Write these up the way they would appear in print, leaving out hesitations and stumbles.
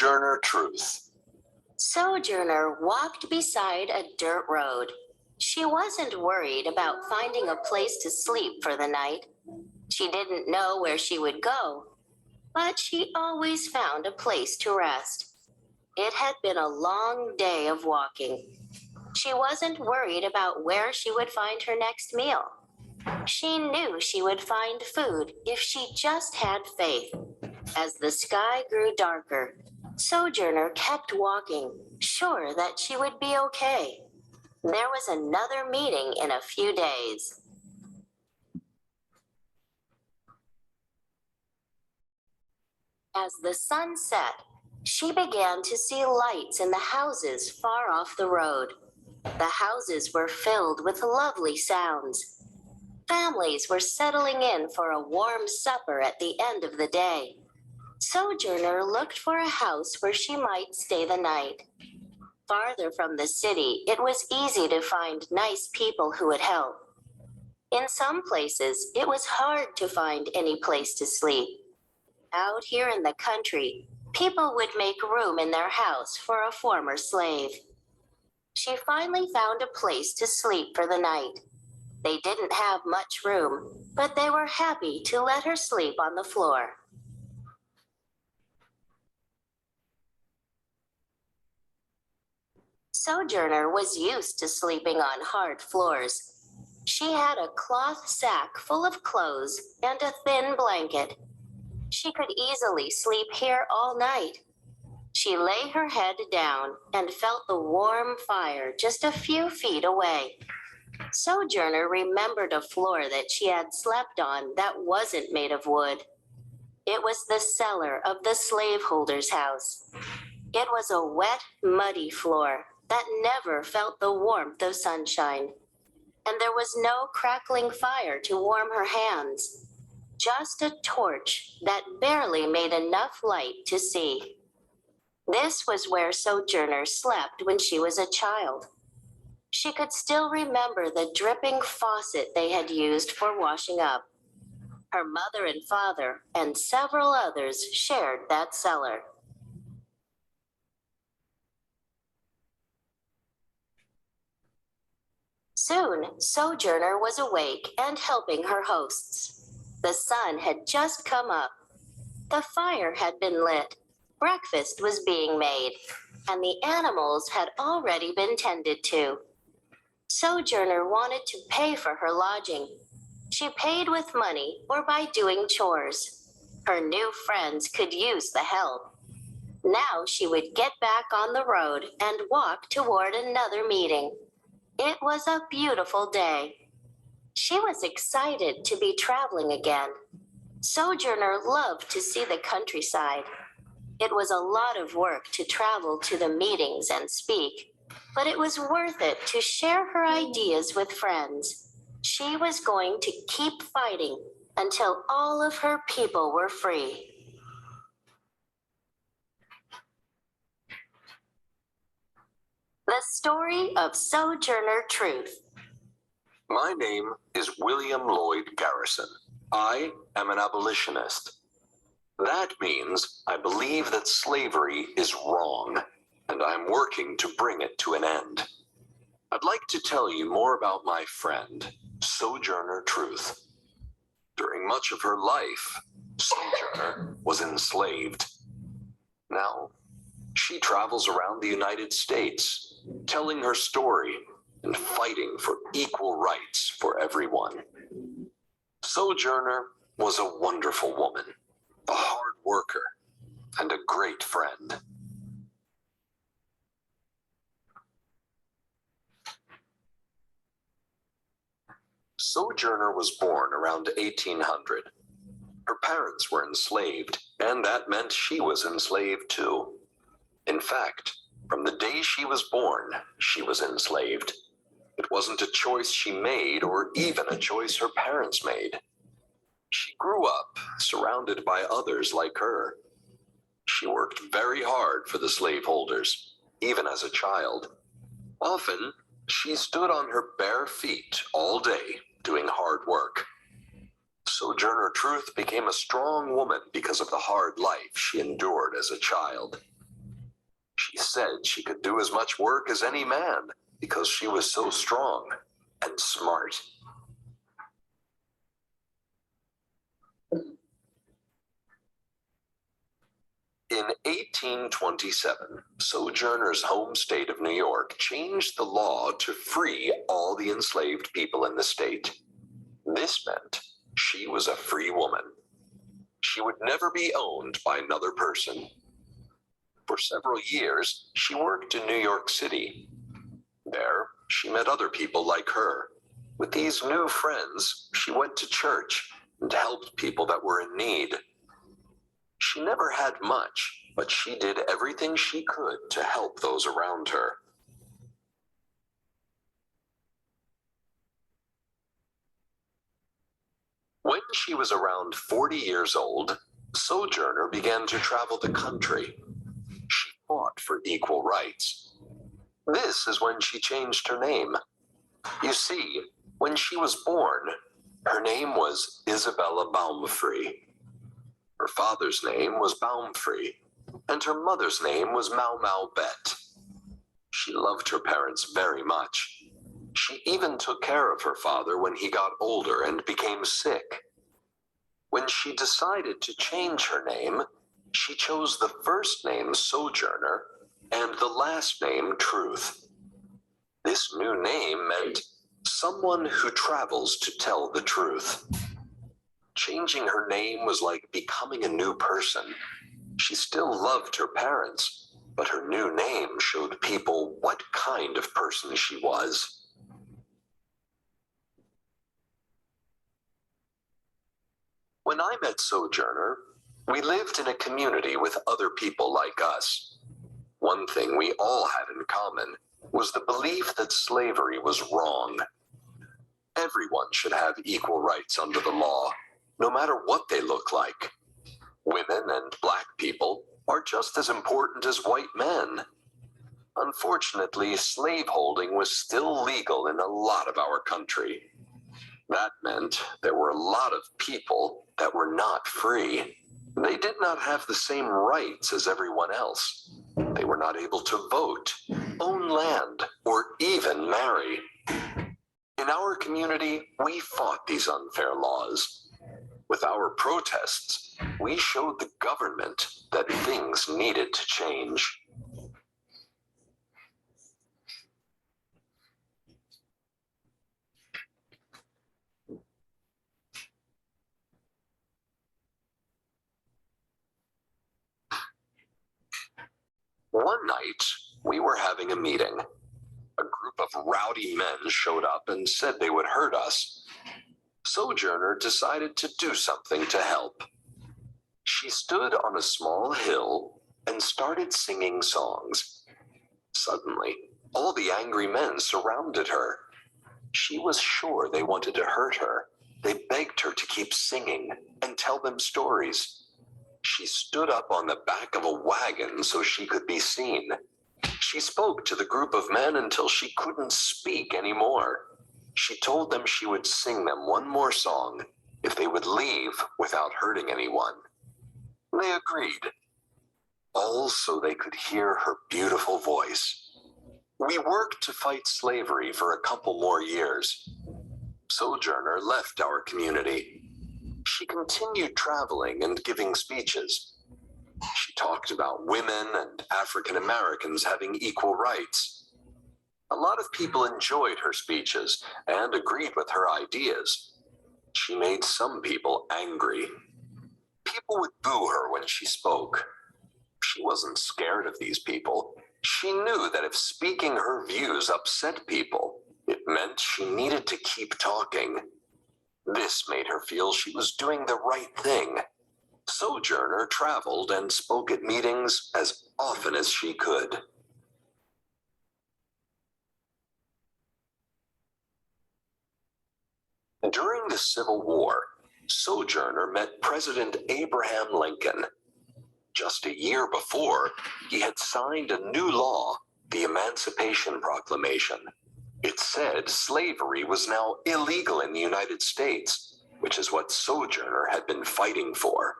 Sojourner Truth. Sojourner walked beside a dirt road. She wasn't worried about finding a place to sleep for the night. She didn't know where she would go, but she always found a place to rest. It had been a long day of walking. She wasn't worried about where she would find her next meal. She knew she would find food if she just had faith. As the sky grew darker, Sojourner kept walking, sure that she would be okay. There was another meeting in a few days. As the sun set, she began to see lights in the houses far off the road. The houses were filled with lovely sounds. Families were settling in for a warm supper at the end of the day. Sojourner looked for a house where she might stay the night. Farther from the city, it was easy to find nice people who would help. In some places, it was hard to find any place to sleep. Out here in the country, people would make room in their house for a former slave. She finally found a place to sleep for the night. They didn't have much room, but they were happy to let her sleep on the floor. Sojourner was used to sleeping on hard floors. She had a cloth sack full of clothes and a thin blanket. She could easily sleep here all night. She lay her head down and felt the warm fire just a few feet away. Sojourner remembered a floor that she had slept on that wasn't made of wood. It was the cellar of the slaveholder's house. It was a wet, muddy floor that never felt the warmth of sunshine. And there was no crackling fire to warm her hands, just a torch that barely made enough light to see. This was where Sojourner slept when she was a child. She could still remember the dripping faucet they had used for washing up. Her mother and father and several others shared that cellar. Soon, Sojourner was awake and helping her hosts. The sun had just come up. The fire had been lit. Breakfast was being made, and the animals had already been tended to. Sojourner wanted to pay for her lodging. She paid with money or by doing chores. Her new friends could use the help. Now she would get back on the road and walk toward another meeting. It was a beautiful day. She was excited to be traveling again. Sojourner loved to see the countryside. It was a lot of work to travel to the meetings and speak, but it was worth it to share her ideas with friends. She was going to keep fighting until all of her people were free. The story of Sojourner Truth. My name is William Lloyd Garrison. I am an abolitionist. That means I believe that slavery is wrong, and I'm working to bring it to an end. I'd like to tell you more about my friend, Sojourner Truth. During much of her life, Sojourner was enslaved. Now, she travels around the United States, telling her story and fighting for equal rights for everyone. Sojourner was a wonderful woman, a hard worker, and a great friend. Sojourner was born around 1800. Her parents were enslaved, and that meant she was enslaved too. In fact, from the day she was born, she was enslaved. It wasn't a choice she made or even a choice her parents made. She grew up surrounded by others like her. She worked very hard for the slaveholders, even as a child. Often, she stood on her bare feet all day doing hard work. Sojourner Truth became a strong woman because of the hard life she endured as a child. She said she could do as much work as any man because she was so strong and smart. In 1827, Sojourner's home state of New York changed the law to free all the enslaved people in the state. This meant she was a free woman. She would never be owned by another person. For several years, she worked in New York City. There, she met other people like her. With these new friends, she went to church and helped people that were in need. She never had much, but she did everything she could to help those around her. When she was around 40 years old, Sojourner began to travel the country. She fought for equal rights. This is when she changed her name. You see, when she was born, her name was Isabella Baumfree. Her father's name was Baumfree, and her mother's name was Mau Mau Bet. She loved her parents very much. She even took care of her father when he got older and became sick. When she decided to change her name, she chose the first name Sojourner and the last name Truth. This new name meant someone who travels to tell the truth. Changing her name was like becoming a new person. She still loved her parents, but her new name showed people what kind of person she was. When I met Sojourner, we lived in a community with other people like us. One thing we all had in common was the belief that slavery was wrong. Everyone should have equal rights under the law, no matter what they look like. Women and black people are just as important as white men. Unfortunately, slaveholding was still legal in a lot of our country. That meant there were a lot of people that were not free. They did not have the same rights as everyone else. They were not able to vote, own land, or even marry. In our community, we fought these unfair laws. With our protests, we showed the government that things needed to change. One night, we were having a meeting. A group of rowdy men showed up and said they would hurt us. Sojourner decided to do something to help. She stood on a small hill and started singing songs. Suddenly, all the angry men surrounded her. She was sure they wanted to hurt her. They begged her to keep singing and tell them stories. She stood up on the back of a wagon so she could be seen. She spoke to the group of men until she couldn't speak anymore. She told them she would sing them one more song if they would leave without hurting anyone. They agreed, all so they could hear her beautiful voice. We worked to fight slavery for a couple more years. Sojourner left our community. She continued traveling and giving speeches. She talked about women and African Americans having equal rights. A lot of people enjoyed her speeches and agreed with her ideas. She made some people angry. People would boo her when she spoke. She wasn't scared of these people. She knew that if speaking her views upset people, it meant she needed to keep talking. This made her feel she was doing the right thing. Sojourner traveled and spoke at meetings as often as she could. During the Civil War, Sojourner met President Abraham Lincoln. Just a year before, he had signed a new law, the Emancipation Proclamation. It said slavery was now illegal in the United States, which is what Sojourner had been fighting for.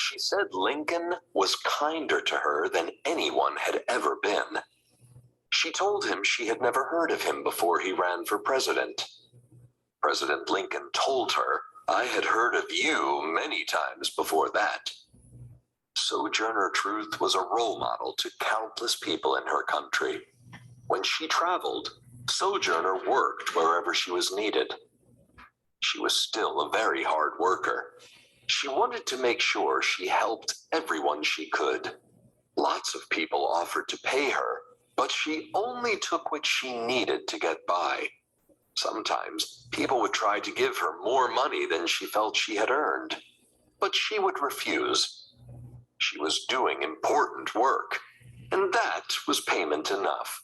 She said Lincoln was kinder to her than anyone had ever been. She told him she had never heard of him before he ran for president. President Lincoln told her, "I had heard of you many times before that." Sojourner Truth was a role model to countless people in her country. When she traveled, Sojourner worked wherever she was needed. She was still a very hard worker. She wanted to make sure she helped everyone she could. Lots of people offered to pay her, but she only took what she needed to get by. Sometimes people would try to give her more money than she felt she had earned, but she would refuse. She was doing important work, and that was payment enough.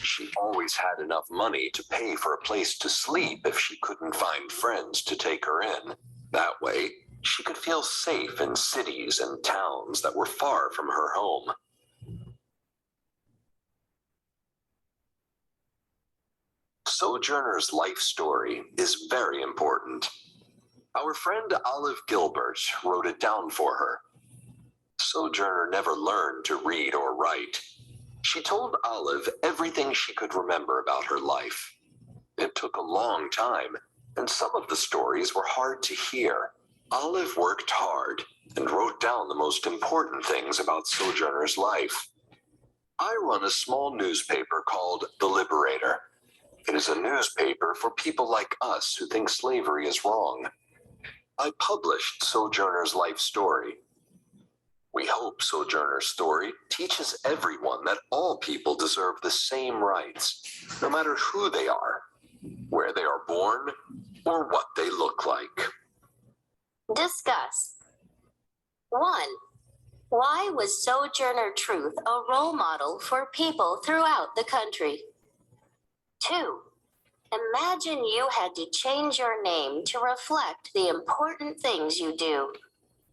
She always had enough money to pay for a place to sleep if she couldn't find friends to take her in. That way, she could feel safe in cities and towns that were far from her home. Sojourner's life story is very important. Our friend Olive Gilbert wrote it down for her. Sojourner never learned to read or write. She told Olive everything she could remember about her life. It took a long time, and some of the stories were hard to hear. Olive worked hard and wrote down the most important things about Sojourner's life. I run a small newspaper called The Liberator. It is a newspaper for people like us who think slavery is wrong. I published Sojourner's life story. We hope Sojourner's story teaches everyone that all people deserve the same rights, no matter who they are, where they are born, or what they look like. Discuss. 1. Why was Sojourner Truth a role model for people throughout the country? 2. Imagine you had to change your name to reflect the important things you do.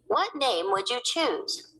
What name would you choose?